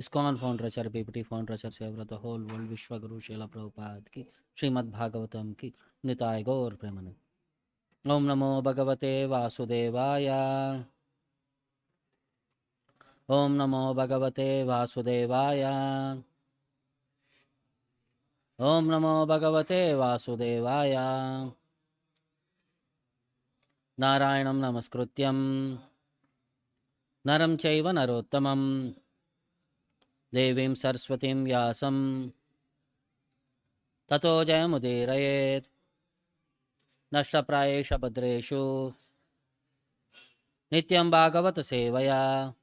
ISKCON founder Acharya PPT founder Acharya Sevra, the whole world, Vishwa Guru Srila Prabhupada ki, Srimad Bhagavatam ki, Nitai Gaur Premanand. Om Namo Bhagavate Vasudevaya. Om Namo Bhagavate Vasudevaya. Om Namo Bhagavate Vasudevaya. Narayanam Namaskrutyam Naram Chaiva Narottamam Devim Saraswatim Vyasam Tato Jayamudirayet Nashtaprayesha Bhadreshu Nityam Bhagavata Sevaya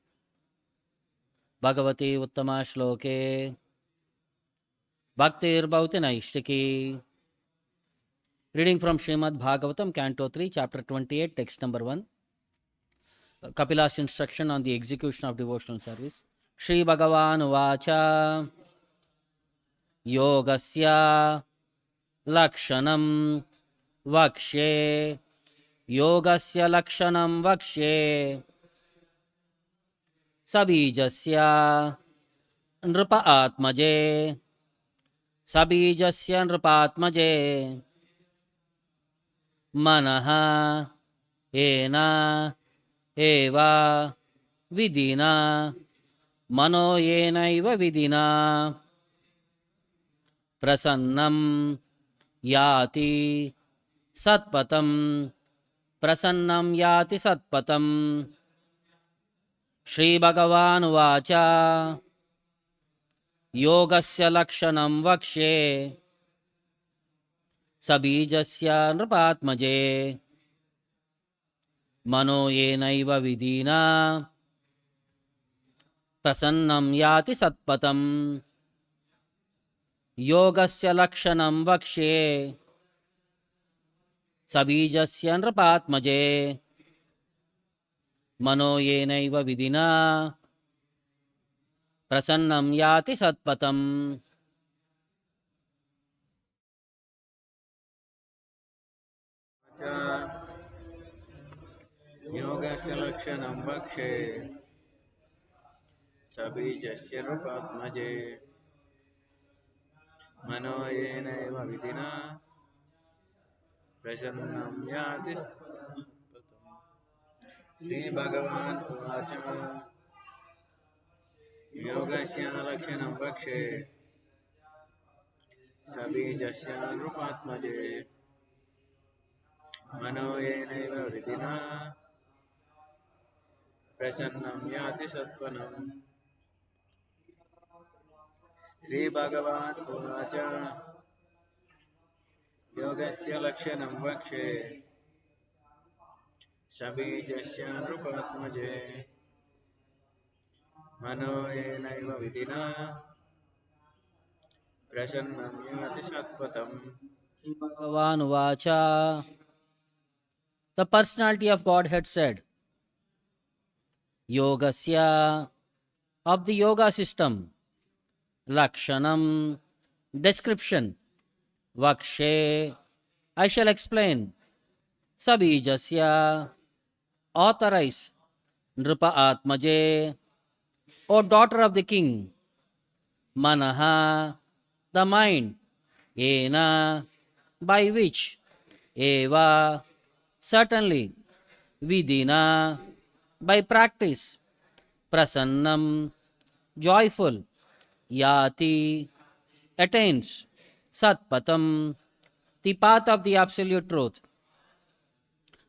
Bhagavati Uttama Shloke Bhaktir Bhauti Naishtiki. Reading from Srimad Bhagavatam, Canto 3, Chapter 28, Text number 1. Kapila's instruction on the execution of devotional service. Shri Bhagavan Vacha Yogasya Lakshanam Vakshe Yogasya Lakshanam Vakshe Sabijasya Nrupa Atmaje Sabijasya Nrupa Atmaje Manaha Ena Eva Vidina Mano Yenaiva Vidina Prasannam Yati Satpatam Prasannam Yati Satpatam. Shri Bhagavan Vacha Yogasya Lakshanam Vakshe Sabijasya Nrupatmaje Mano Yenaiva Vidina Prasannam Yati Satpatam. Yogasya Lakshanam Vakshe Sabijasya Nrupatmaje Mano Yenaiva Vidina Prasannam Yati Satpatam. Yogasya Lakshanam Vakshe Sabijasya Nrupatmaje Mano Yenaiva Vidina Prasannam Yati Satpatam. Sri Bhagavan Vacha Yogasya Lakshanam Vakshe Sabijasya Nrupatmaje Mano Yenaiva Vidina Prasannam Yati Satpanam. Sri Bhagavan Vacha Yogasya Lakshanam Vakshe Sabijasya Nrupatmaje Mano Yenaiva Vidina Prasannam Yati Satpatam. Bhagavan Vacha. The personality of Godhead said, Yogasya, of the yoga system, Lakshanam, description, Vakshe, I shall explain, Sabijasya, authorize, Nrupa Atmaje, O daughter of the king, Manaha, the mind, Ena, by which, Eva, certainly, Vidina, by practice, Prasannam, joyful, Yati, attains, Satpatam, the path of the absolute truth.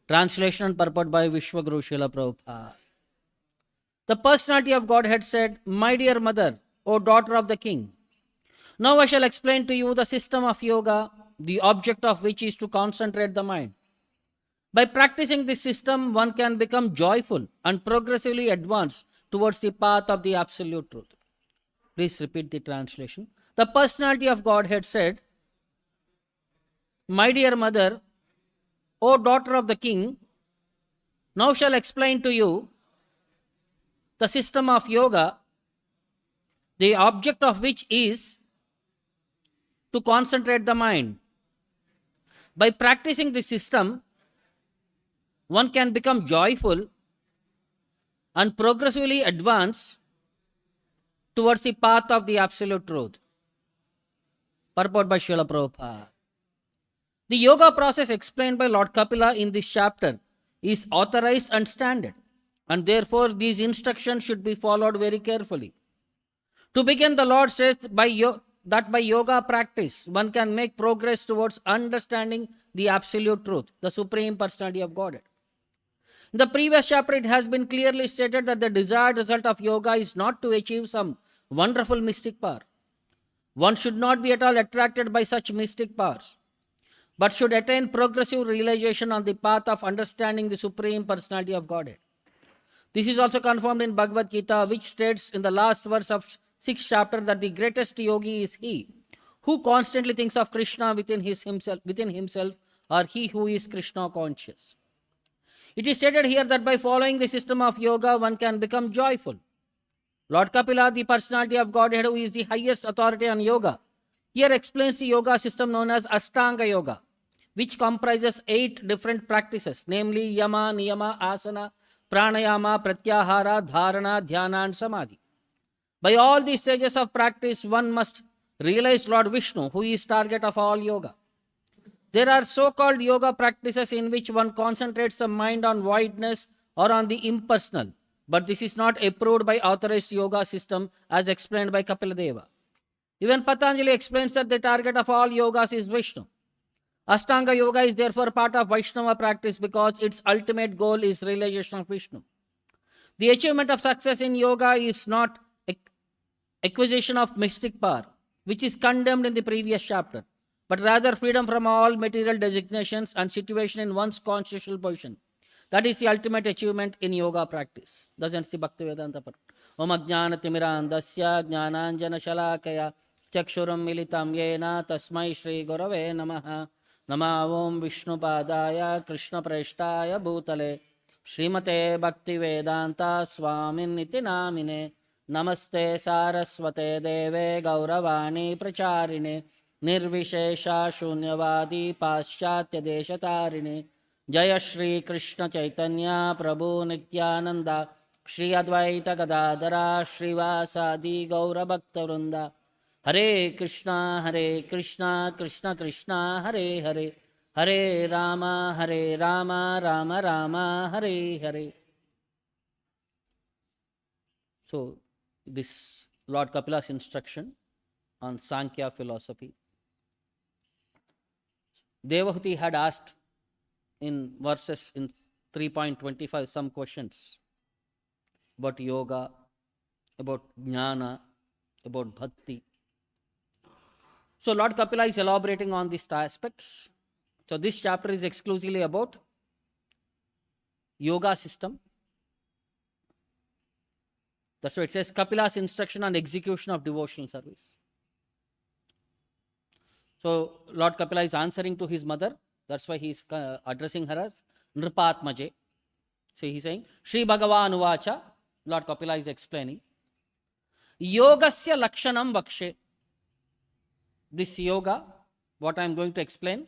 Translation and purport by Vishwaguru Srila Prabhupada. The personality of Godhead said, My dear mother, O daughter of the king, now I shall explain to you the system of yoga, the object of which is to concentrate the mind. By practicing this system, one can become joyful and progressively advance towards the path of the absolute truth. Please repeat the translation. The personality of Godhead said, My dear mother, O daughter of the king, now shall explain to you the system of yoga, the object of which is to concentrate the mind. By practicing this system, one can become joyful and progressively advance towards the path of the absolute truth. Purport by Srila Prabhupada. The yoga process explained by Lord Kapila in this chapter is authorized and standard, and therefore these instructions should be followed very carefully. To begin, the Lord says that by yoga practice, one can make progress towards understanding the absolute truth, the Supreme Personality of Godhead. In the previous chapter, it has been clearly stated that the desired result of yoga is not to achieve some wonderful mystic power. One should not be at all attracted by such mystic powers, but should attain progressive realization on the path of understanding the Supreme Personality of Godhead. This is also confirmed in Bhagavad Gita, which states in the last verse of 6th chapter that the greatest yogi is he who constantly thinks of Krishna within himself, or he who is Krishna conscious. It is stated here that by following the system of yoga, one can become joyful. Lord Kapila, the personality of Godhead, who is the highest authority on yoga, here explains the yoga system known as Ashtanga Yoga, which comprises 8 different practices, namely Yama, Niyama, Asana, Pranayama, Pratyahara, Dharana, Dhyana, and Samadhi. By all these stages of practice, one must realize Lord Vishnu, who is target of all yoga. There are so-called yoga practices in which one concentrates the mind on voidness or on the impersonal, but this is not approved by authorized yoga system as explained by Kapila Deva. Even Patanjali explains that the target of all yogas is Vishnu. Ashtanga Yoga is therefore part of Vaishnava practice because its ultimate goal is realization of Vishnu. The achievement of success in yoga is not acquisition of mystic power, which is condemned in the previous chapter, but rather freedom from all material designations and situation in one's constitutional position. That is the ultimate achievement in yoga practice. Thus ends the Bhakti Vedanta part. Om Ajnanatimirandasya Jnananjana Shalakaya Chakshuram Militam Yena Tasmai Shri Gurave Namaha Nama Om Vishnu Padaya Krishna Preshtaya Bhutale Srimate Bhakti Vedanta Swamin Niti Namine Namaste Saraswate Deve Gauravani Pracharine Nirvishesha Shunyavadi Paschatya Deshatarine Jaya Sri Krishna Chaitanya Prabhu Nityananda Shri Advaita Gadadara Srivasadi Gaura Bhaktarunda Hare Krishna Krishna Krishna Hare Hare Hare Rama Rama Rama Hare Hare. So this Lord Kapila's instruction on Sankhya philosophy. Devahuti had asked in verses in 3.25 some questions about yoga, about jnana, about bhakti. So Lord Kapila is elaborating on these aspects. So this chapter is exclusively about yoga system. That's why it says Kapila's instruction on execution of devotional service. So Lord Kapila is answering to his mother. That's why he is addressing her as Nripatmaje. So he is saying, Shri Bhagavan Uvacha, Lord Kapila is explaining, Yogasya Lakshanam Vakshe. This yoga, what I am going to explain,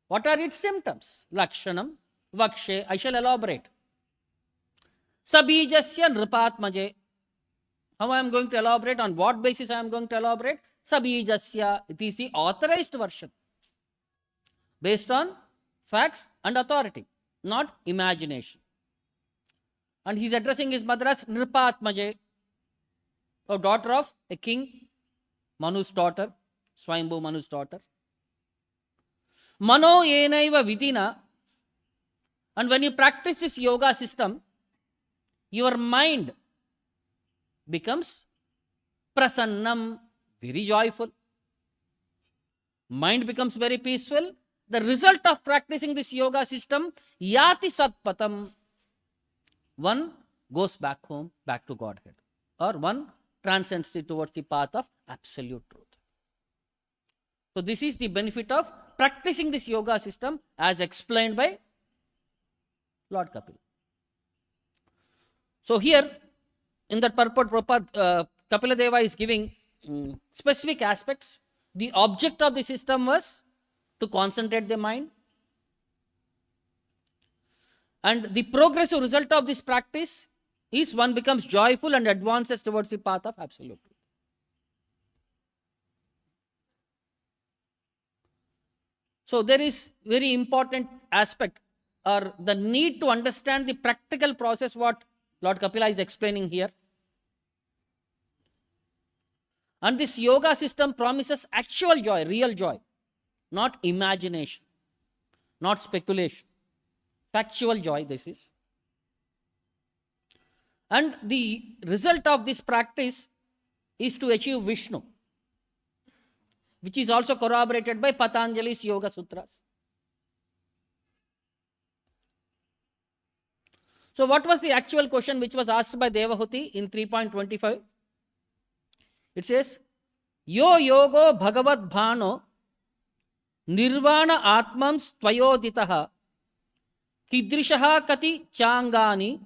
what are its symptoms? Lakshanam Vakshe, I shall elaborate. Sabijasya Nripatmaje. How I am going to elaborate, on what basis I am going to elaborate? Sabijasya, it is the authorized version, based on facts and authority, not imagination. And he is addressing his mother as Nripatmaje, a daughter of a king, Manu's daughter, Swayambhu Manu's daughter. Mano yenaiva vidina. And when you practice this yoga system, your mind becomes prasannam, very joyful. Mind becomes very peaceful. The result of practicing this yoga system, yati satpatam, one goes back home, back to Godhead, or one transcends towards the path of absolute truth. So this is the benefit of practicing this yoga system as explained by Lord Kapila. So here, in that purport, Kapila Deva is giving specific aspects. The object of the system was to concentrate the mind. And the progressive result of this practice is one becomes joyful and advances towards the path of absolute truth. So there is very important aspect or the need to understand the practical process what Lord Kapila is explaining here. And this yoga system promises actual joy, real joy, not imagination, not speculation. Factual joy this is. And the result of this practice is to achieve Vishnu, which is also corroborated by Patanjali's Yoga Sutras. So what was the actual question which was asked by Devahuti in 3.25? It says, Yo yogo bhagavad bhano nirvana atmams tvayoditaha kidrishaha kati changani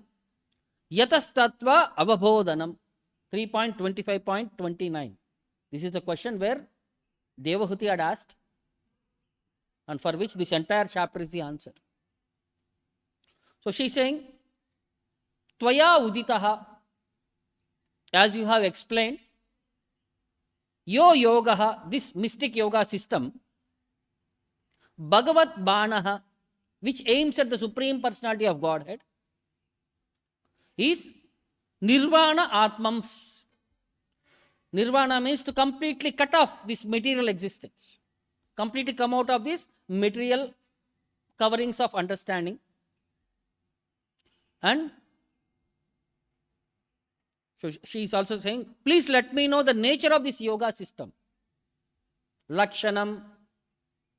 yatastatva avabodhanam. 3.25.29. This is the question where Devahuti had asked and for which this entire chapter is the answer. So she is saying, Tvaya uditaha, as you have explained, Yo yogaha, this mystic yoga system, Bhagavat Banaha, which aims at the Supreme Personality of Godhead, is Nirvana Atmams. Nirvana means to completely cut off this material existence, completely come out of these material coverings of understanding. And so she is also saying, please let me know the nature of this yoga system. Lakshanam,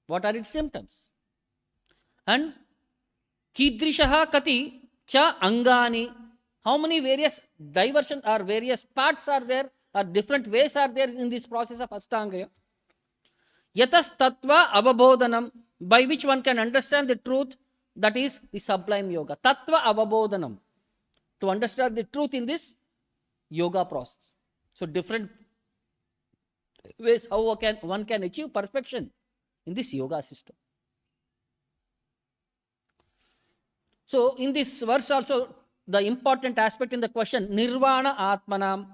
what are its symptoms? And Kidrishaha Kati Cha Angani, how many various diversion or various parts are there or different ways are there in this process of Ashtanga? Yatas Tattva Avabodhanam, by which one can understand the truth, that is the sublime yoga. Tattva Avabodhanam, to understand the truth in this yoga process. So different ways how one can achieve perfection in this yoga system. So in this verse also, the important aspect in the question, Nirvana Atmanam,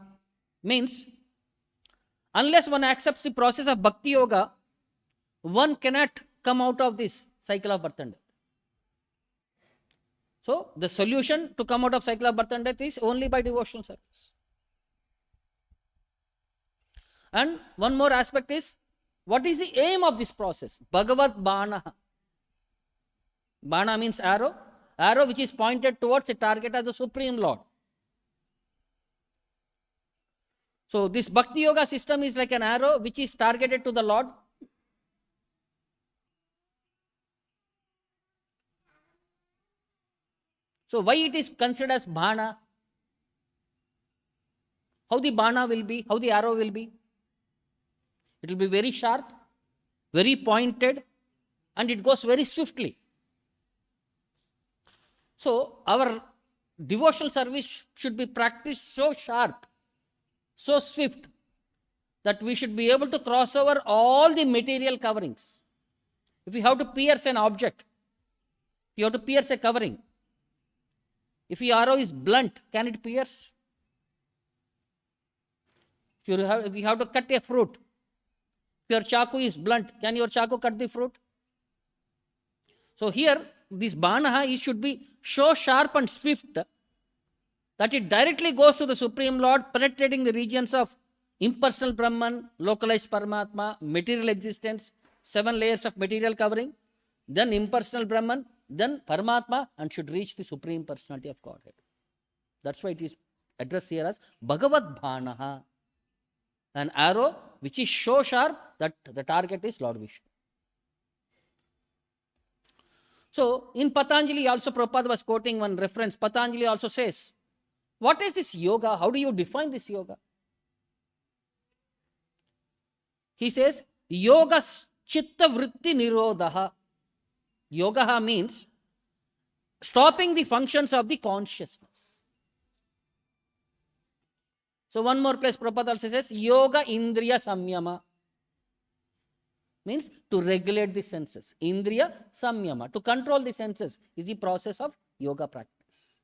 means unless one accepts the process of Bhakti Yoga, one cannot come out of this cycle of birth and death. So the solution to come out of cycle of birth and death is only by devotional service. And one more aspect is, what is the aim of this process? Bhagavad Bana. Bana means arrow. Arrow which is pointed towards a target as the Supreme Lord. So this Bhakti Yoga system is like an arrow which is targeted to the Lord. So why it is considered as Bana? How the Bana will be, how the arrow will be? It will be very sharp, very pointed, and it goes very swiftly. So our devotional service should be practiced so sharp, so swift, that we should be able to cross over all the material coverings. If we have to pierce an object, if you have to pierce a covering, if your arrow is blunt, can it pierce? If you have to cut a fruit, if your chaku is blunt, can your chaku cut the fruit? So here, this Banaha, it should be so sharp and swift that it directly goes to the Supreme Lord, penetrating the regions of impersonal Brahman, localized Paramatma, material existence, 7 layers of material covering, then impersonal Brahman, then Paramatma, and should reach the Supreme Personality of Godhead. That's why it is addressed here as Bhagavad Bhanaha, an arrow which is so sharp that the target is Lord Vishnu. So in Patanjali also, Prabhupada was quoting one reference. Patanjali also says, what is this yoga? How do you define this yoga? He says, Yogas Chitta Vritti Nirodha. Yoga means stopping the functions of the consciousness. So one more place Prabhupada also says, Yoga Indriya Samyama. Means to regulate the senses. Indriya Samyama. To control the senses is the process of yoga practice.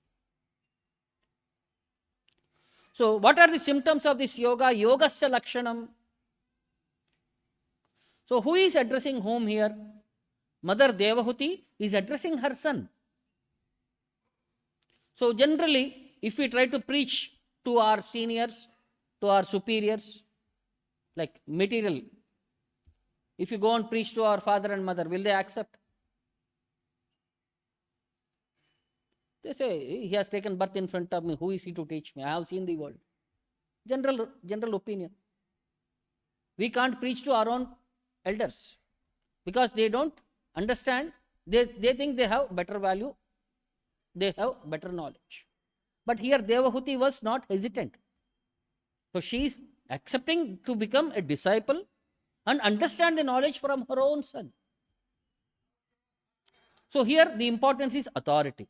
So what are the symptoms of this yoga? Yogasya Lakshanam. So who is addressing whom here? Mother Devahuti is addressing her son. So generally, if we try to preach to our seniors, to our superiors, like material, if you go and preach to our father and mother, will they accept? They say, he has taken birth in front of me. Who is he to teach me? I have seen the world. General opinion. We can't preach to our own elders because they don't understand. They think they have better value. They have better knowledge. But here Devahuti was not hesitant. So she is accepting to become a disciple and understand the knowledge from her own son. So here the importance is authority.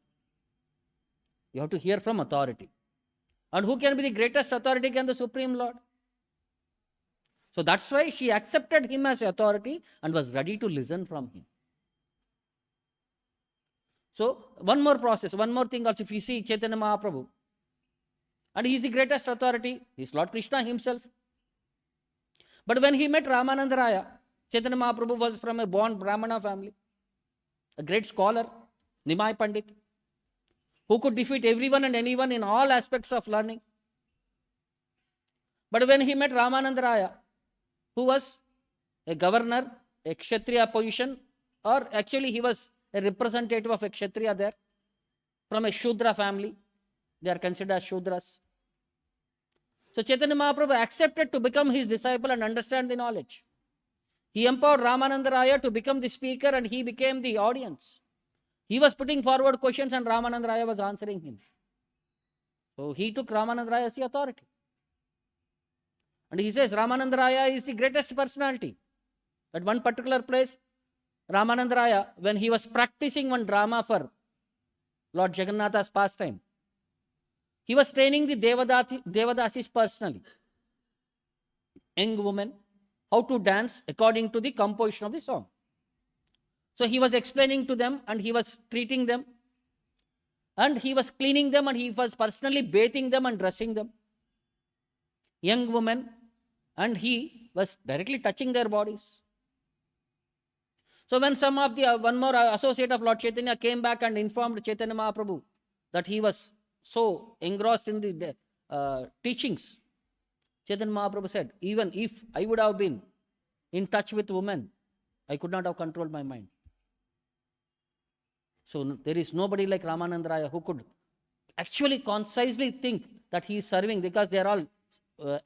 You have to hear from authority. And who can be the greatest authority? Can the Supreme Lord. So that's why she accepted him as authority and was ready to listen from him. So one more process, one more thing also, if you see Chaitanya Mahaprabhu, and he is the greatest authority, he is Lord Krishna himself. But when he met Ramananda Raya, Chaitanya Mahaprabhu was from a born Brahmana family, a great scholar, Nimai Pandit, who could defeat everyone and anyone in all aspects of learning. But when he met Ramananda Raya, who was a governor, a Kshatriya position, or actually he was a representative of a Kshatriya there, from a Shudra family, they are considered as Shudras. So Chaitanya Mahaprabhu accepted to become his disciple and understand the knowledge. He empowered Ramananda Raya to become the speaker and he became the audience. He was putting forward questions and Ramananda Raya was answering him. So he took Ramananda Raya as the authority. And he says Ramananda Raya is the greatest personality. At one particular place, Ramananda Raya, when he was practicing one drama for Lord Jagannatha's pastime, he was training the Devadasis personally. Young women, how to dance according to the composition of the song. So he was explaining to them and he was treating them and he was cleaning them and he was personally bathing them and dressing them. Young women, and he was directly touching their bodies. So when some of the, one more associate of Lord Chaitanya came back and informed Chaitanya Mahaprabhu that he was so engrossed in the teachings, Chaitanya Mahaprabhu said, even if I would have been in touch with women, I could not have controlled my mind. So there is nobody like Ramananda Raya who could actually concisely think that he is serving, because they are all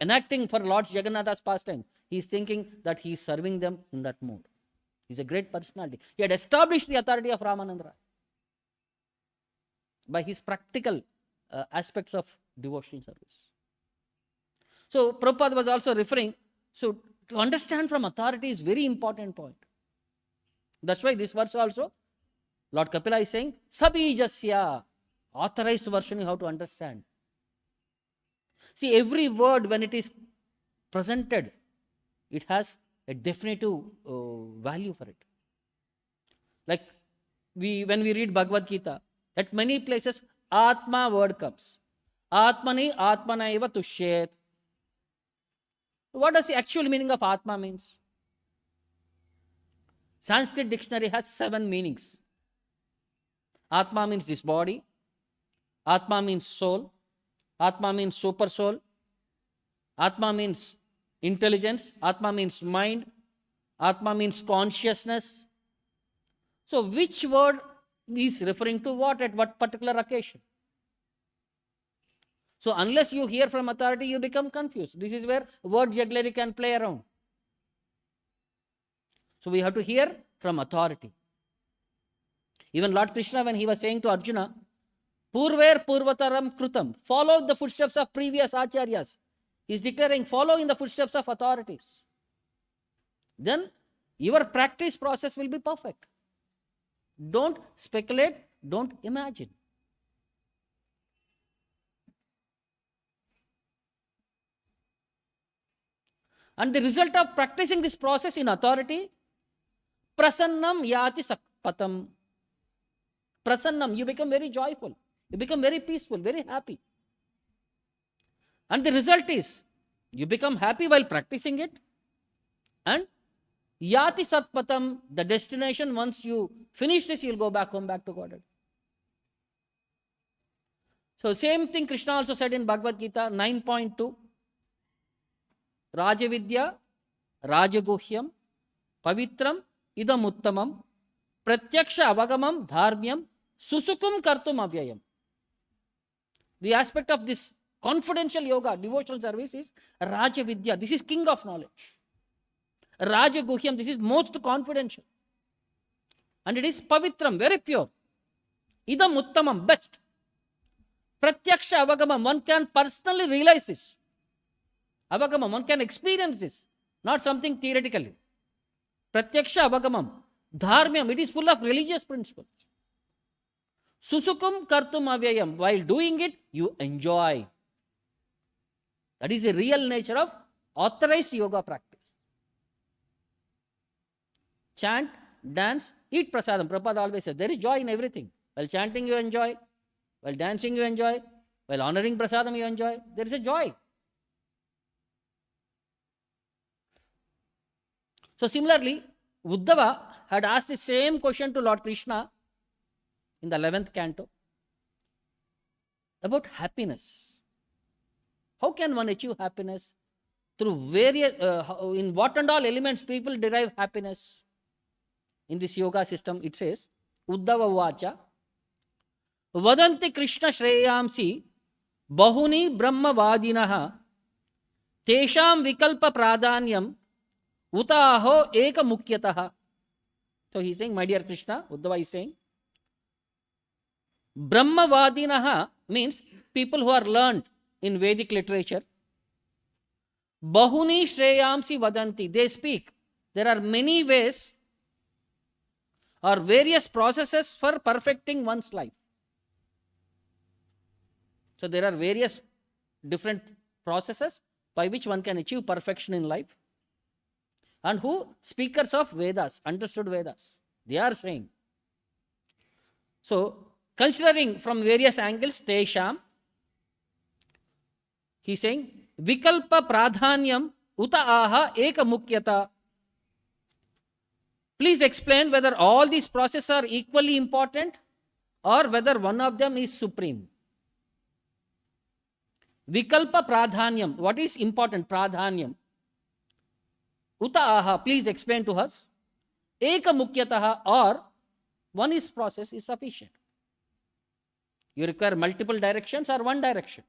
enacting for Lord Jagannatha's pastime. He is thinking that he is serving them in that mode. He is a great personality. He had established the authority of Ramananda Raya by his practical aspects of devotional service. So Prabhupada was also referring, so to understand from authority is very important point. That's why this verse also, Lord Kapila is saying, Sabijasya, authorized version you have to understand. See, every word when it is presented, it has a definitive value for it. Like when we read Bhagavad Gita, at many places, Atma word comes. Atmani Atmanaiva Tushyet. What does the actual meaning of Atma means? Sanskrit dictionary has 7 meanings. Atma means this body. Atma means soul. Atma means super soul. Atma means intelligence. Atma means mind. Atma means consciousness. So which word is referring to what at what particular occasion? So unless you hear from authority, you become confused. This is where word jugglery can play around. So we have to hear from authority. Even Lord Krishna, when he was saying to Arjuna, Purver Purvataram Krutam, follow the footsteps of previous acharyas. He is declaring, follow in the footsteps of authorities. Then your practice process will be perfect. Don't speculate, don't imagine. And the result of practicing this process in authority, prasannam yati sakpatam. Prasannam, you become very joyful. You become very peaceful, very happy. And the result is, you become happy while practicing it. And Yati Satpatam, the destination, once you finish this, you'll go back home, back to Godhead. So same thing Krishna also said in Bhagavad Gita 9.2. Rajavidya, Rajaguhyam, Pavitram, Idam Uttamam, Pratyaksha Avagamam, Dharmyam, Susukum Kartum Avyayam. The aspect of this confidential yoga, devotional service is Rajavidya. This is king of knowledge. Rajaguhyam, this is most confidential. And it is Pavitram, very pure. Idam Uttamam, best. Pratyaksha Avagamam, one can personally realize this. Avagamam, one can experience this, not something theoretically. Pratyaksha Avagamam, Dharmyam, it is full of religious principles. Susukum Kartum Avyayam, while doing it, you enjoy. That is the real nature of authorized yoga practice. Chant, dance, eat prasadam. Prabhupada always says, there is joy in everything. While chanting, you enjoy. While dancing, you enjoy. While honoring prasadam, you enjoy. There is a joy. So similarly, Uddhava had asked the same question to Lord Krishna in the 11th canto about happiness. How can one achieve happiness? Through various, in what and all elements people derive happiness. In this yoga system, it says, Uddhava Vacha, Vadanti Krishna Shreyamsi, Bahuni Brahma Vadinaha, Tesham Vikalpa Pradanyam, Utaho Eka Mukyataha. So he is saying, my dear Krishna, Uddhava is saying, Brahma Vadinaha means people who are learned in Vedic literature. Bahuni Shreyamsi Vadanti, they speak. There are many ways or various processes for perfecting one's life. So there are various different processes by which one can achieve perfection in life. And who? Speakers of Vedas, understood Vedas. They are saying. So, considering from various angles, Tesham, he is saying, Vikalpa Pradhanyam Uta Aha Eka Mukyata. Please explain whether all these processes are equally important or whether one of them is supreme. Vikalpa Pradhanyam. What is important? Pradhanyam. Uta Aha. Please explain to us. Eka Mukyataha, or one is process is sufficient. You require multiple directions or one direction.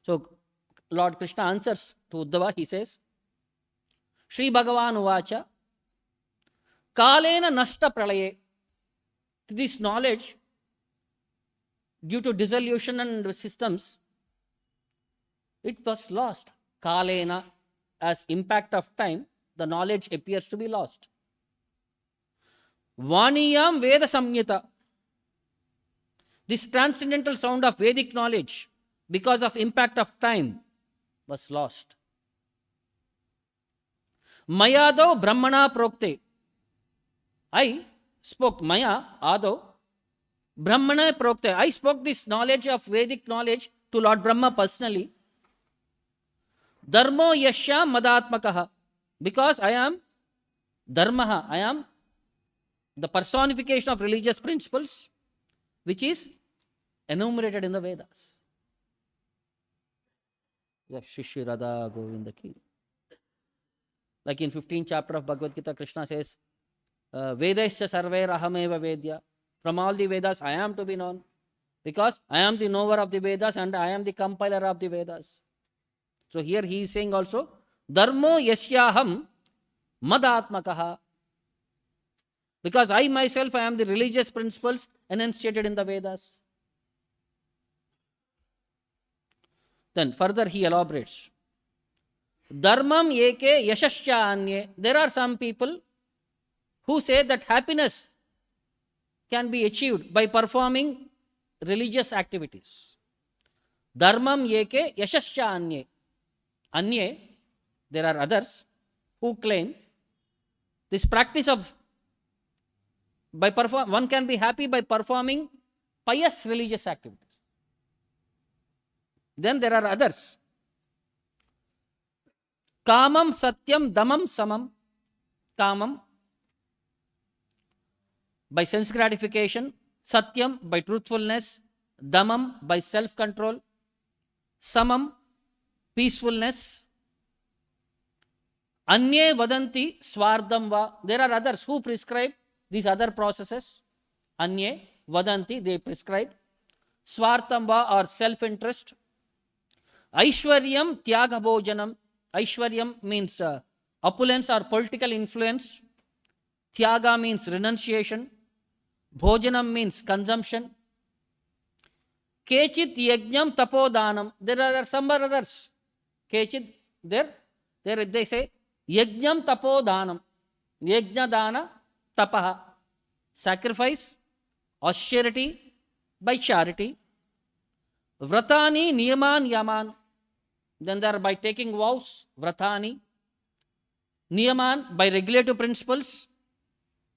So, Lord Krishna answers to Uddhava. He says, Sri Bhagavan Uvacha, Kalena Nashta Pralaye. This knowledge, due to dissolution and systems, it was lost. Kalena, as impact of time, the knowledge appears to be lost. Vaniyam Veda Samyata. This transcendental sound of Vedic knowledge, because of impact of time, was lost. Mayado Brahmana Prokte. I spoke, Maya, Ado, Brahmana Prokte. I spoke this knowledge of Vedic knowledge to Lord Brahma personally. Dharmo Yashya Madatmakaha. Because I am Dharmaha, I am the personification of religious principles, which is enumerated in the Vedas. Sri Sri Radha Govinda ki. Like in 15th chapter of Bhagavad Gita, Krishna says, Vedasya sarvair ahameva vedya. From all the Vedas, I am to be known. Because I am the knower of the Vedas and I am the compiler of the Vedas. So here he is saying also, Dharmo yasyaham madatmakaha. Because I myself, I am the religious principles enunciated in the Vedas. Then further he elaborates. Dharmam eke yashashya anye. There are some people who say that happiness can be achieved by performing religious activities. Dharmam eke yashashya anye. Anye, there are others who claim this practice of one can be happy by performing pious religious activities. Then there are others. Kamam satyam damam samam. Kamam by sense gratification, satyam by truthfulness, damam by self-control, samam peacefulness, anye vadanti swardham va. There are others who prescribe these other processes. Anye vadanti, they prescribe. Swartham va or self-interest. Aishwaryam tyaga bhojanam. Aishwaryam means opulence or political influence. Tyaga means renunciation. Bhojanam means consumption. Kechit yajnam tapodanam. There are some others. Kechit, there they say yajnam tapodanam. Yajna dana tapaha. Sacrifice, austerity by charity. Vratani niyaman yaman. Then there are by taking vows. Vratani. Niyaman by regulative principles,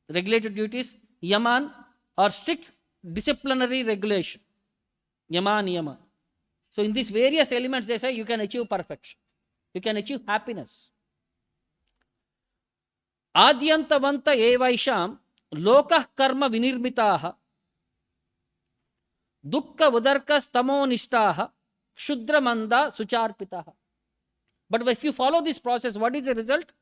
regulative duties. Yaman or strict disciplinary regulation. Yama niyama. So in these various elements they say you can achieve perfection. You can achieve happiness. Adyantavanta evaisham lokah karma vinirmitaha dukkha udarka stamo nishtaha shudra manda sucharpitaha. But if you follow this process, what is the result?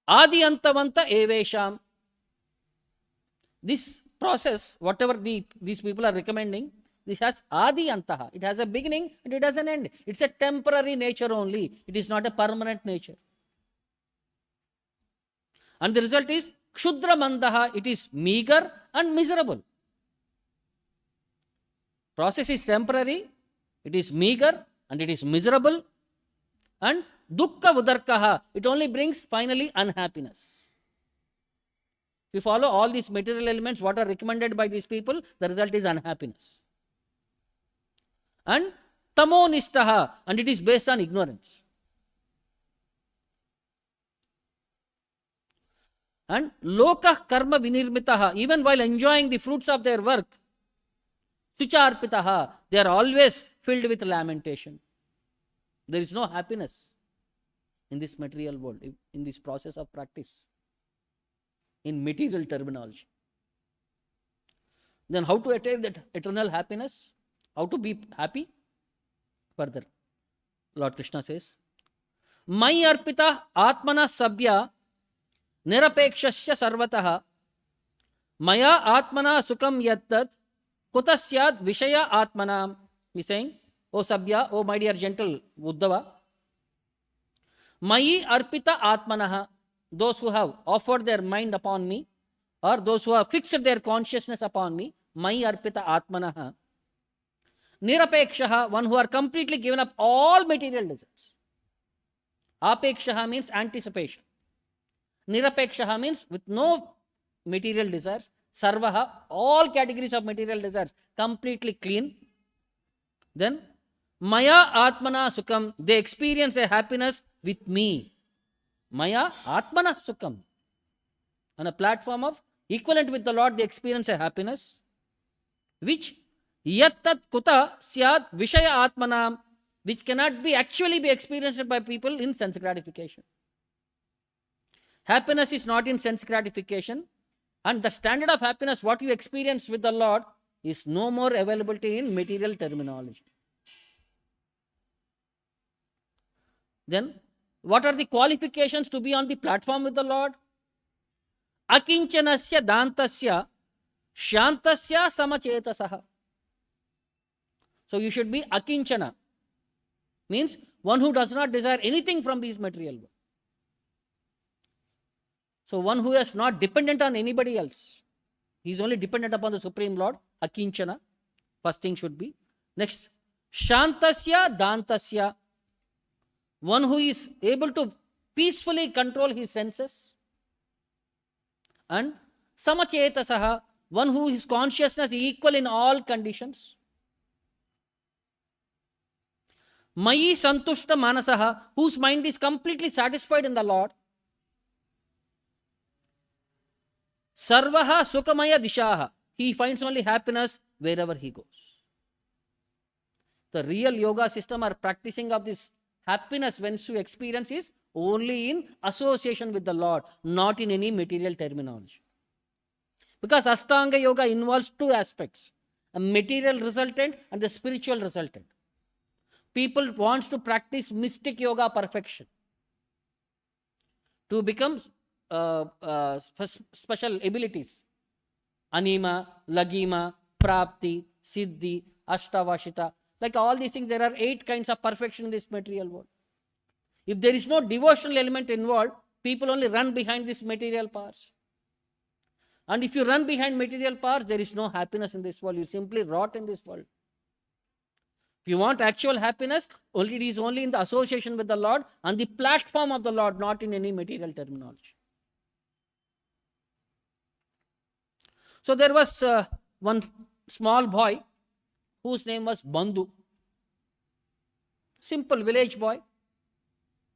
Adi antavanta evesham. This process, whatever these people are recommending, this has adi antaha. It has a beginning and it has an end. It's a temporary nature only. It is not a permanent nature. And the result is kshudra mandaha. It is meager and miserable. Process is temporary. It is meager and it is miserable. And dukkha udarkaha. It only brings finally unhappiness. If you follow all these material elements, what are recommended by these people, the result is unhappiness. And tamo nishtaha, and it is based on ignorance. And lokah karma vinirmitaha, even while enjoying the fruits of their work, sucharpitaha, they are always filled with lamentation. There is no happiness in this material world, in this process of practice, in material terminology. Then how to attain that eternal happiness? How to be happy? Further, Lord Krishna says, Mai arpita atmana sabya nirapekshasya sarvataha maya atmana sukam yattat kutasyad vishaya atmanam. He's saying, O sabya, O my dear gentle Uddhava, Mai arpita atmanaha, those who have offered their mind upon me, or those who have fixed their consciousness upon me, Mai arpita atmanaha, nirapekshaha, one who are completely given up all material desires. Apekshaha means anticipation. Nirapekshaha means with no material desires. Sarvaha, all categories of material desires, completely clean. Then, Maya Atmana Sukam, they experience a happiness with me. Maya Atmana Sukam. On a platform of equivalent with the Lord, they experience a happiness which Yattat Kuta Syad Vishaya Atmanam, which cannot be actually be experienced by people in sense gratification. Happiness is not in sense gratification, and the standard of happiness, what you experience with the Lord, is no more availability in material terminology. Then, what are the qualifications to be on the platform with the Lord? Akinchanasya dantasya shantasya samachetasaha. So you should be akinchana, means one who does not desire anything from these material world. So one who is not dependent on anybody else. He is only dependent upon the Supreme Lord. Akinchana, first thing should be. Next, Shantasya Dantasya, one who is able to peacefully control his senses. And Samachetasaha, one who his consciousness is equal in all conditions. Mayi Santushta Manasaha, whose mind is completely satisfied in the Lord. Sarvaha Sukhamaya Dishaha, he finds only happiness wherever he goes. The real yoga system or practicing of this Happiness, once you experience, is only in association with the Lord, not in any material terminology. Because Ashtanga Yoga involves two aspects, a material resultant and the spiritual resultant. People wants to practice mystic yoga perfection to become special abilities. Anima, Lagima, Prapti, Siddhi, Ashtavashita. Like all these things, there are 8 kinds of perfection in this material world. If there is no devotional element involved, people only run behind these material powers. And if you run behind material powers, there is no happiness in this world. You simply rot in this world. If you want actual happiness, it is only in the association with the Lord, on the platform of the Lord, not in any material terminology. So there was one small boy whose name was Bandhu. Simple village boy,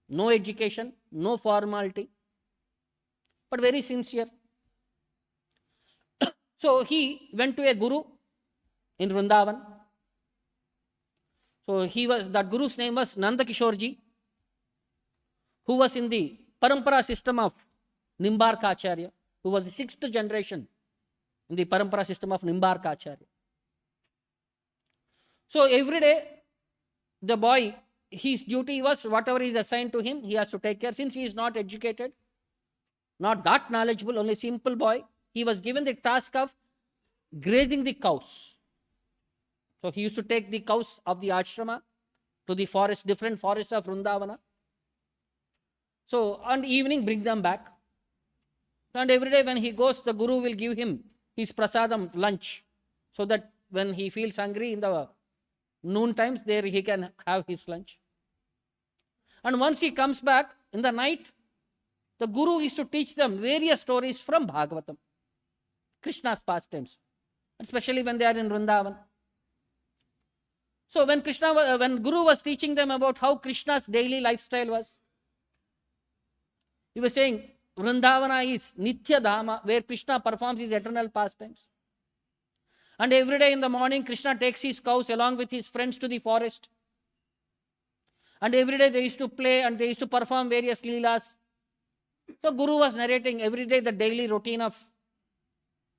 no education, no formality, but very sincere. So he went to a guru in Vrindavan. So that guru's name was Nanda Kishorji, who was in the Parampara system of Nimbarka Acharya, who was the 6th generation in the Parampara system of Nimbarka Acharya. So every day, the boy, his duty was whatever is assigned to him, he has to take care. Since he is not educated, not that knowledgeable, only simple boy, he was given the task of grazing the cows. So he used to take the cows of the ashrama to the forest, different forests of Vrindavana. So on evening, bring them back. And every day when he goes, the guru will give him his prasadam lunch, so that when he feels hungry in the noon times, there he can have his lunch. And once he comes back in the night, the guru is to teach them various stories from Bhagavatam, Krishna's pastimes, especially when they are in Vrindavan. So when Guru was teaching them about how Krishna's daily lifestyle was, he was saying Vrindavana is Nitya Dhama, where Krishna performs his eternal pastimes. And every day in the morning, Krishna takes his cows along with his friends to the forest. And every day they used to play and they used to perform various leelas. So Guru was narrating every day the daily routine of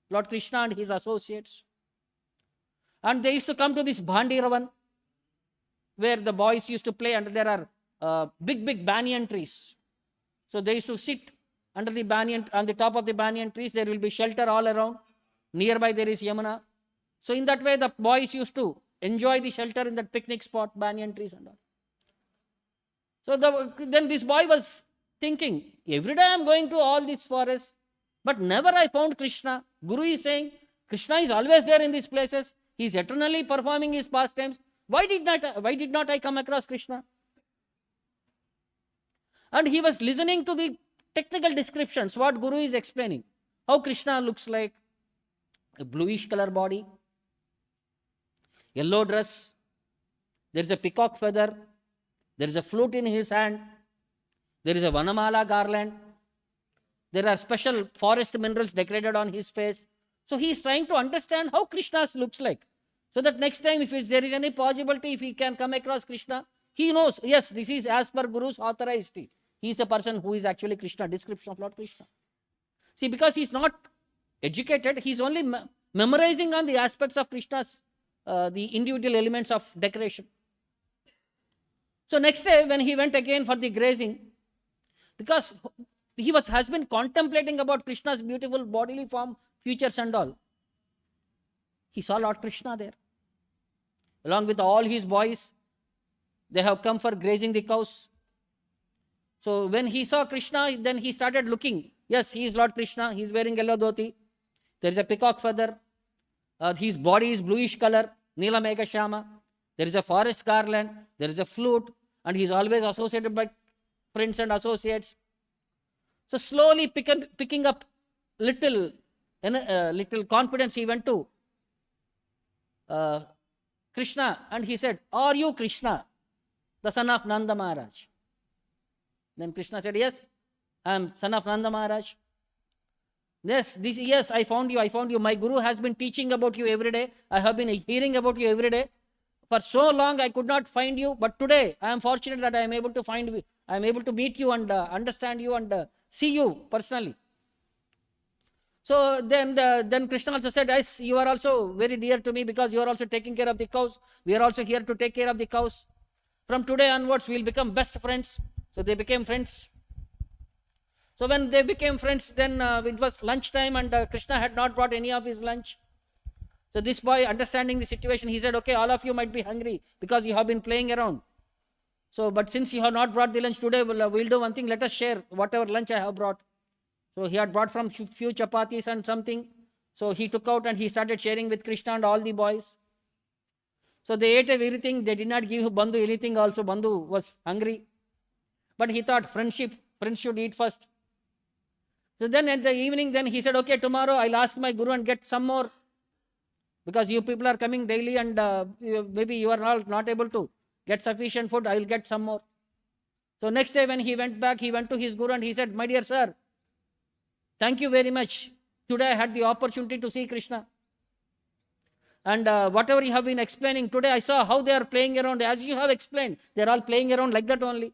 Lord Krishna and his associates. And they used to come to this Bhandiravan, where the boys used to play, and there are big banyan trees. So they used to sit under the banyan, on the top of the banyan trees. There will be shelter all around. Nearby there is Yamuna. So in that way, the boys used to enjoy the shelter in that picnic spot, banyan trees and all. So then this boy was thinking, every day I am going to all these forests, but never I found Krishna. Guru is saying, Krishna is always there in these places. He is eternally performing his pastimes. Why did not I come across Krishna? And he was listening to the technical descriptions, what Guru is explaining. How Krishna looks like, a bluish color body, yellow dress, there is a peacock feather, there is a flute in his hand, there is a Vanamala garland, there are special forest minerals decorated on his face. So he is trying to understand how Krishna looks like. So that next time if there is any possibility, if he can come across Krishna, he knows, yes, this is as per Guru's authorized. He is a person who is actually Krishna, description of Lord Krishna. See, because he is not educated, he is only memorizing on the aspects of Krishna's, the individual elements of decoration. So next day when he went again for the grazing, because he has been contemplating about Krishna's beautiful bodily form, features and all, he saw Lord Krishna there. Along with all his boys, they have come for grazing the cows. So when he saw Krishna, then he started looking. Yes, he is Lord Krishna. He is wearing yellow dhoti. There is a peacock feather. His body is bluish color, Nila Mega Shama. There is a forest garland. There is a flute. And he is always associated by friends and associates. So slowly picking up little confidence, he went to Krishna and he said, are you Krishna, the son of Nanda Maharaj? Then Krishna said, yes, I am son of Nanda Maharaj. Yes, I found you. My Guru has been teaching about you every day. I have been hearing about you every day. For so long I could not find you, but today I am fortunate that I am able to find you. I am able to meet you and understand you and see you personally. So then Krishna also said, yes, you are also very dear to me because you are also taking care of the cows. We are also here to take care of the cows. From today onwards, we will become best friends. So they became friends. So when they became friends, then it was lunchtime and Krishna had not brought any of his lunch. So this boy, understanding the situation, he said, okay, all of you might be hungry because you have been playing around. So, but since you have not brought the lunch today, we'll do one thing, let us share whatever lunch I have brought. So he had brought from few chapatis and something. So he took out and he started sharing with Krishna and all the boys. So they ate everything. They did not give Bandhu anything also. Bandhu was hungry. But he thought friends should eat first. So then at the evening, then he said, okay, tomorrow I'll ask my guru and get some more. Because you people are coming daily and maybe you are not able to get sufficient food. I'll get some more. So next day when he went back, he went to his guru and he said, my dear sir, thank you very much. Today I had the opportunity to see Krishna. And whatever you have been explaining, today I saw how they are playing around. As you have explained, they are all playing around like that only.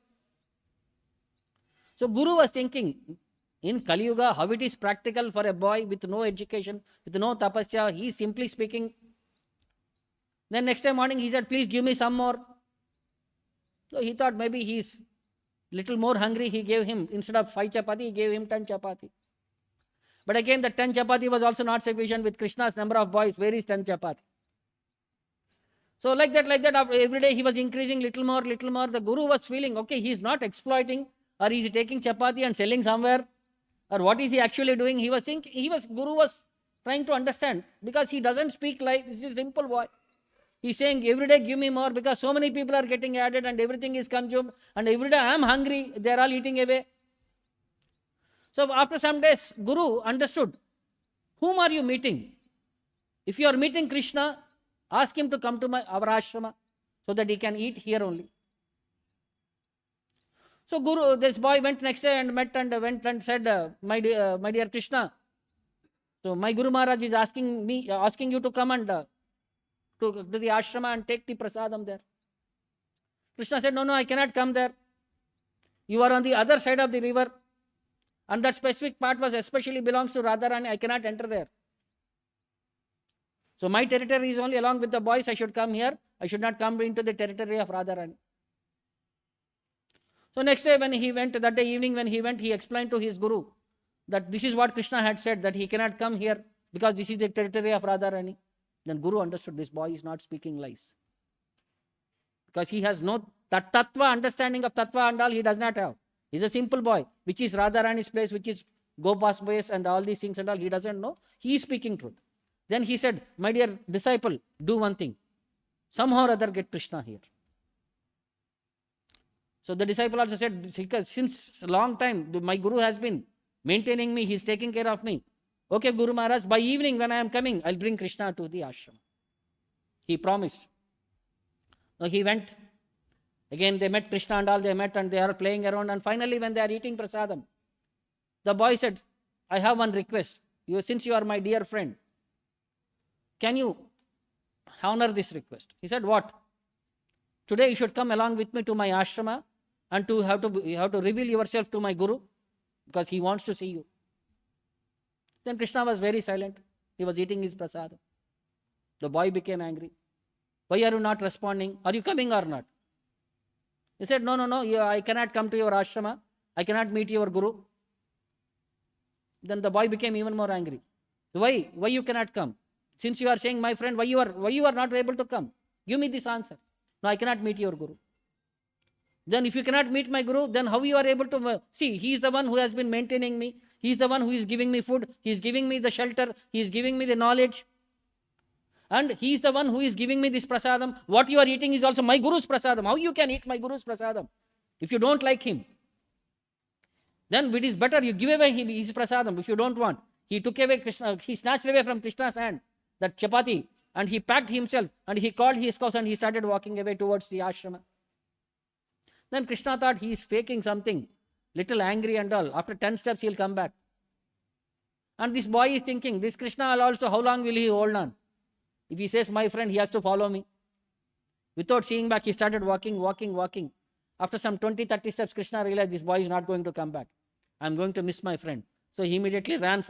So Guru was thinking, in Kali Yuga, how it is practical for a boy with no education, with no tapasya, he is simply speaking. Then next day morning he said, please give me some more. So he thought maybe he is little more hungry. He gave him, instead of 5 chapati, he gave him 10 chapati. But again, the 10 chapati was also not sufficient with Krishna's number of boys. Where is 10 chapati? So like that, every day he was increasing little more. The Guru was feeling, okay, he is not exploiting, or he is taking chapati and selling somewhere, or what is he actually doing? Guru was trying to understand, because he doesn't speak like, this is a simple boy. He's saying, every day give me more, because so many people are getting added and everything is consumed, and every day I am hungry, they are all eating away. So after some days, Guru understood, whom are you meeting? If you are meeting Krishna, ask him to come to our ashrama so that he can eat here only. So this boy went next day and met and went and said, my dear Krishna, so my Guru Maharaj is asking you to come and to the ashrama and take the prasadam there. Krishna said, no, I cannot come there. You are on the other side of the river. And that specific part especially belongs to Radharani. I cannot enter there. So my territory is only along with the boys. I should come here. I should not come into the territory of Radharani. So next day when he went, that day evening when he went, he explained to his Guru that this is what Krishna had said, that he cannot come here because this is the territory of Radharani. Then Guru understood this boy is not speaking lies. Because he has no that tattva, understanding of tattva and all, he does not have. He is a simple boy, which is Radharani's place, which is Gopa's place and all these things and all. He doesn't know. He is speaking truth. Then he said, my dear disciple, do one thing. Somehow or other get Krishna here. So the disciple also said, since a long time, my Guru has been maintaining me. He is taking care of me. Okay, Guru Maharaj, by evening when I am coming, I'll bring Krishna to the ashram. He promised. So he went. Again, they met Krishna and all, they met and they are playing around. And finally, when they are eating prasadam, the boy said, I have one request. Since you are my dear friend, can you honor this request? He said, what? Today you should come along with me to my ashrama and you have to reveal yourself to my Guru because he wants to see you. Then Krishna was very silent. He was eating his prasadam. The boy became angry. Why are you not responding? Are you coming or not? He said, no, I cannot come to your ashrama. I cannot meet your Guru. Then the boy became even more angry. Why you cannot come? Since you are saying my friend, why you are not able to come? Give me this answer. No, I cannot meet your Guru. Then if you cannot meet my Guru, then how you are able to see? He is the one who has been maintaining me. He is the one who is giving me food. He is giving me the shelter. He is giving me the knowledge. And he is the one who is giving me this prasadam. What you are eating is also my Guru's prasadam. How you can eat my Guru's prasadam if you don't like him? Then it is better you give away his prasadam if you don't want. He took away Krishna. He snatched away from Krishna's hand that chapati and he packed himself and he called his cows and he started walking away towards the ashrama. Then Krishna thought he is faking something, little angry and all. After 10 steps he will come back. And this boy is thinking, this Krishna also, how long will he hold on? If he says, my friend, he has to follow me. Without seeing back, he started walking. After some 20, 30 steps, Krishna realized this boy is not going to come back. I'm going to miss my friend. So he immediately ran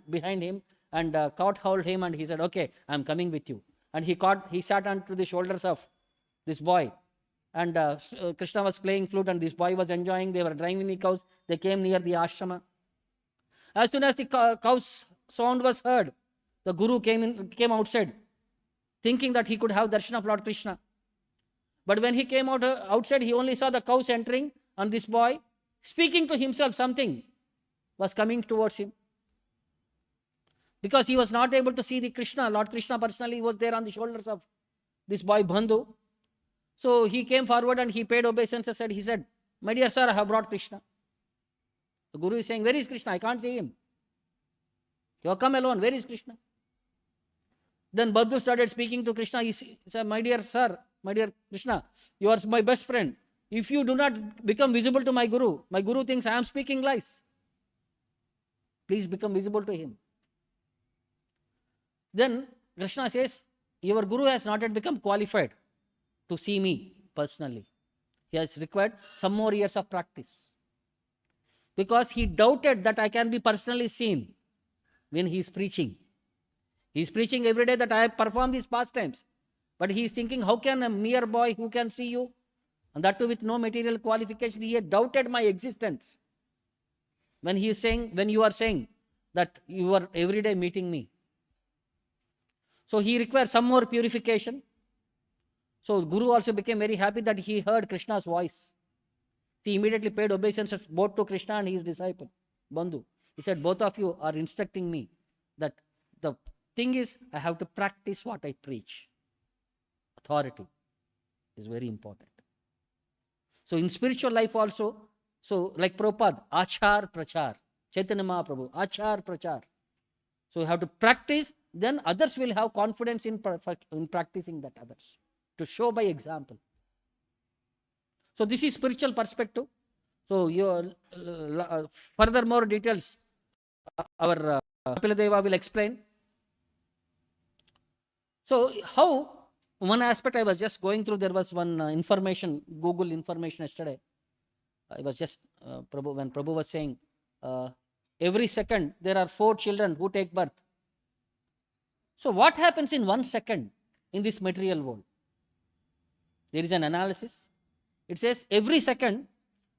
behind him and caught hold him, and he said, okay, I'm coming with you. And he sat onto the shoulders of this boy. And Krishna was playing flute, and this boy was enjoying. They were driving the cows. They came near the ashrama. As soon as the cow's sound was heard, the guru came outside, thinking that he could have darshan of Lord Krishna. But when he came outside, he only saw the cows entering, and this boy, speaking to himself, something was coming towards him. Because he was not able to see the Krishna, Lord Krishna personally was there on the shoulders of this boy Bandhu. So he came forward and he paid obeisance and he said, my dear sir, I have brought Krishna. The Guru is saying, where is Krishna? I can't see him. You have come alone. Where is Krishna? Then Bandhu started speaking to Krishna. He said, my dear sir, my dear Krishna, you are my best friend. If you do not become visible to my Guru thinks I am speaking lies. Please become visible to him. Then Krishna says, your Guru has not yet become qualified to see me personally. He has required some more years of practice. Because he doubted that I can be personally seen when he is preaching. He is preaching every day that I perform these pastimes. But he is thinking, how can a mere boy who can see you, and that too with no material qualification, he had doubted my existence. When you are saying that you are every day meeting me. So he requires some more purification. So Guru also became very happy that he heard Krishna's voice. He immediately paid obeisances both to Krishna and his disciple, Bandhu. He said, both of you are instructing me that the thing is, I have to practice what I preach. Authority is very important. So in spiritual life also, so like Prabhupada, Achar Prachar, Chaitanya Mahaprabhu, Achar Prachar. So you have to practice, then others will have confidence in practicing that others. To show by example. So this is spiritual perspective. So further more details our Kapiladeva will explain. So how, one aspect I was just going through, there was one information, Google information yesterday. I was just, when Prabhu was saying, every second there are 4 children who take birth. So what happens in 1 second in this material world? There is an analysis. It says every second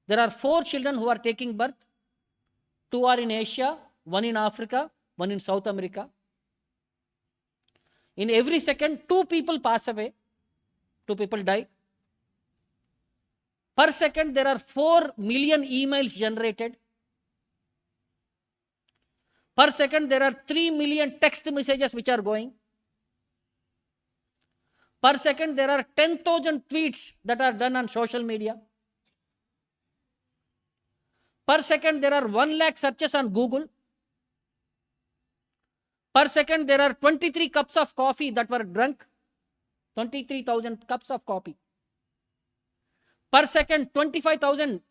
there are 4 children who are taking birth. 2 are in Asia, 1 in Africa, 1 in South America. In every second, 2 people pass away. 2 people die. Per second, there are 4 million emails generated. Per second, there are 3 million text messages which are going. Per second, there are 10,000 tweets that are done on social media. Per second, there are 1 lakh searches on Google. Per second, there are 23 cups of coffee that were drunk. 23,000 cups of coffee. Per second, 25,000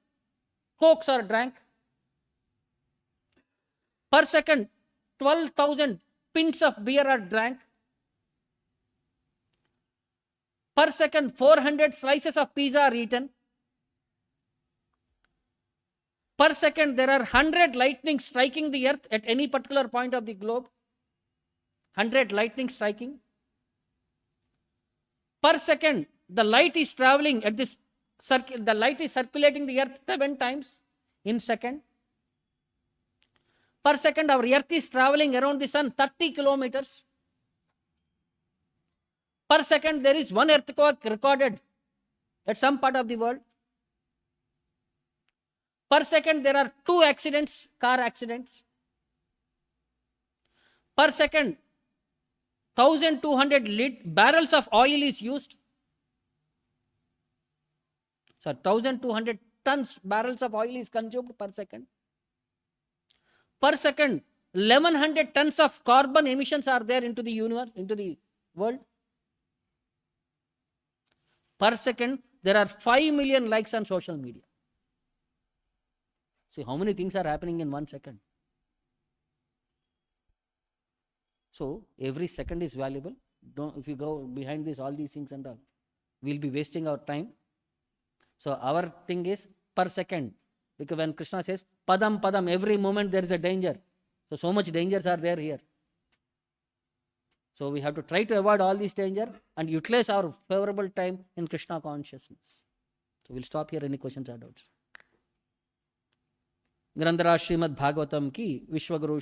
cokes are drank. Per second, 12,000 pints of beer are drank. Per second, 400 slices of pizza are eaten. Per second, there are 100 lightning striking the earth at any particular point of the globe. 100 lightning striking. Per second, the light is traveling at this circle. The light is circulating the earth 7 times in second. Per second, our earth is traveling around the sun 30 kilometers. Per second, there is 1 earthquake recorded at some part of the world. Per second, there are 2 accidents, car accidents. Per second, 1,200 barrels of oil is used. So 1,200 tons barrels of oil is consumed per second. Per second, 1,100 tons of carbon emissions are there into the universe, into the world. Per second, there are 5 million likes on social media. See how many things are happening in 1 second. So every second is valuable. If you go behind this, all these things and all. we'll be wasting our time. So our thing is per second. Because when Krishna says padam padam, every moment there is a danger. So much dangers are there here. So we have to try to avoid all these danger and utilize our favorable time in Krishna consciousness. So we'll stop here. Any questions or doubts? ग्रंथराज Shrimad Bhagavatam की विश्वगुरु